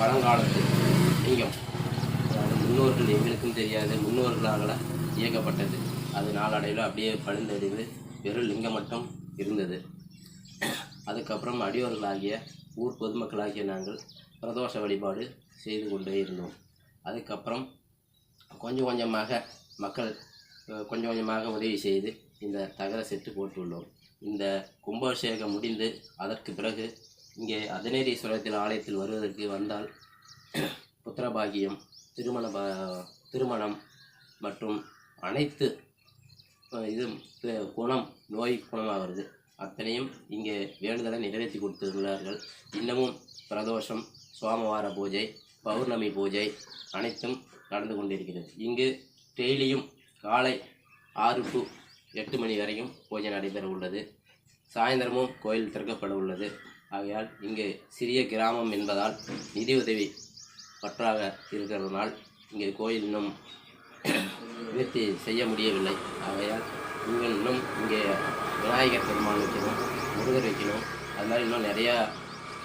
பழங்காலத்து லிங்கம். அதாவது முன்னோர்கள் எங்களுக்கும் தெரியாது, முன்னோர்களால் இயக்கப்பட்டது. அது நாளடைவில் அப்படியே பழுந்தடிவு வெறும் லிங்கம் மட்டும் இருந்தது. அதுக்கப்புறம் அடியோர்களாகிய ஊர் பொதுமக்களாகிய நாங்கள் பிரதோஷ வழிபாடு செய்து கொண்டே இருந்தோம். அதுக்கப்புறம் கொஞ்சம் கொஞ்சமாக மக்கள் கொஞ்சம் கொஞ்சமாக உதவி செய்து இந்த தகர செட்டு போட்டுள்ளோம். இந்த கும்பாபிஷேகம் முடிந்து அதற்கு பிறகு இங்கே அதனேரீஸ்வரத்தில் ஆலயத்தில் வருவதற்கு வந்தால் புத்திரபாகியம், திருமணம் மற்றும் அனைத்து இது குணம், நோய் குணமாகிறது. அத்தனையும் இங்கே வேண்டுதலை நிறைவேற்றி கொடுத்துள்ளார்கள். இன்னமும் பிரதோஷம், சோமவார பூஜை, பௌர்ணமி பூஜை அனைத்தும் நடந்து கொண்டிருக்கிறது. இங்கு டெய்லியும் காலை 6 to 8 மணி வரையும் பூஜை நடைபெற உள்ளது. சாயந்தரமும் கோயில் திறக்கப்பட உள்ளது. ஆகையால் இங்கு சிறிய கிராமம் என்பதால் நிதி உதவி பற்றாக இருக்கிறதுனால் இங்கே கோயில் இன்னும் நிவர்த்தி செய்ய முடியவில்லை. ஆகையால் இன்னும் இங்கே விநாயகர் பெருமாள் வைக்கணும், முருகர் வைக்கணும். அது மாதிரி இன்னும் நிறையா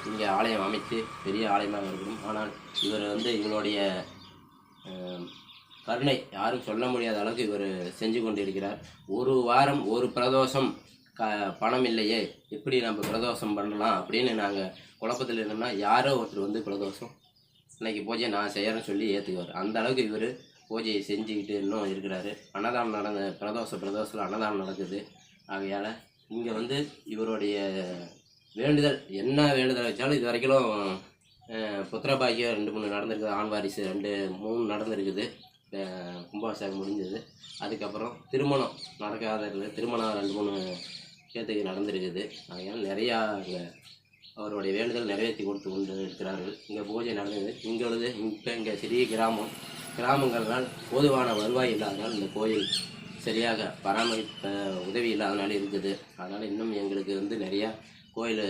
இங்கே ஆலயம் அமைத்து பெரிய ஆலயமாக இருக்கணும். ஆனால் இவர் இவருடைய கருணை யாரும் சொல்ல முடியாத அளவுக்கு இவர் செஞ்சு கொண்டிருக்கிறார். ஒரு வாரம் ஒரு பிரதோஷம் பணம் இல்லையே, எப்படி நம்ம பிரதோஷம் பண்ணலாம் அப்படின்னு நாங்கள் குழப்பத்தில் இருந்தோம்னா யாரோ ஒருத்தர் பிரதோஷம் இன்னைக்கு பூஜை நான் செய்கிறேன்னு சொல்லி ஏற்றுக்குவார். அந்த அளவுக்கு இவர் பூஜையை செஞ்சுக்கிட்டு இன்னும் இருக்கிறாரு. அன்னதானம் பிரதோஷத்தில் அன்னதானம் நடக்குது. ஆகையால் இங்கே இவருடைய வேண்டுதல் என்ன வேண்டுதல் வச்சாலும் இது வரைக்கும் புத்திரபாகியம் 2-3 நடந்திருக்குது. ஆண் வாரிசு 2-3 நடந்திருக்குது. கும்பாபிஷேகம் முடிஞ்சது. அதுக்கப்புறம் திருமணம் நடக்காத திருமணம் 2-3 பேத்துக்கு நடந்திருக்குது. அதனால் நிறையா இங்கே அவருடைய வேண்டுதல் நிறைவேற்றி கொடுத்து கொண்டு இருக்கிறார்கள். இங்கே பூஜை நடந்தது. இங்கே சிறிய கிராமங்கள்னால் போதுவான வருவாய் இல்லாதனால் இந்த கோயில் சரியாக பராமரிப்ப உதவி இல்லாதனால இருக்குது. அதனால் இன்னும் எங்களுக்கு நிறையா கோயில்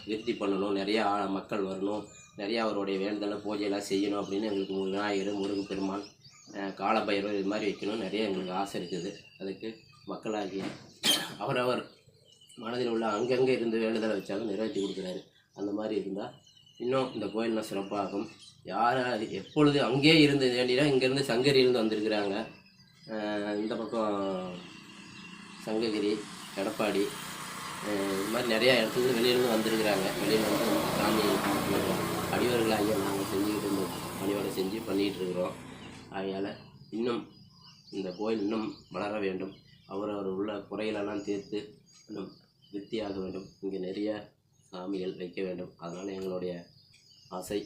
விருத்தி பண்ணணும், நிறையா மக்கள் வரணும், நிறையா அவருடைய வேண்டுதலை பூஜையெல்லாம் செய்யணும் அப்படின்னு எங்களுக்கு விநாயகர், முருகன் பெருமாள், காலபைரவர் இது மாதிரி வைக்கணும் நிறைய எங்களுக்கு ஆசை இருக்குது. அதுக்கு மக்களாகிய அவரவர் மனதில் உள்ள அங்கங்கே இருந்து வேண்டுதலை வச்சாலும் நிறைவேற்றி கொடுக்குறாரு. அந்த மாதிரி இருந்தால் இன்னும் இந்த கோயிலில் சிறப்பாகும். யார் எப்பொழுது அங்கேயே இருந்து வேண்டினா இங்கேருந்து சங்ககிரியிலேருந்து வந்திருக்கிறாங்க. இந்த பக்கம் சங்ககிரி, எடப்பாடி இது மாதிரி நிறையா இடத்துலேருந்து வெளியிலேருந்து வந்திருக்கிறாங்க. வெளியில் சாமி அடிவர்களாகிய நாங்கள் செஞ்சுக்கிட்டு இருந்தோம், பணியோடு செஞ்சு பண்ணிக்கிட்டு இருக்கிறோம். ஆகையால் இன்னும் இந்த கோயில் இன்னும் வளர வேண்டும். அவர் உள்ள குறைகளெல்லாம் தீர்த்து இன்னும் விருத்தியாக வேண்டும். இங்கே நிறைய சாமிகள் வைக்க வேண்டும். அதனால் எங்களுடைய ஆசை.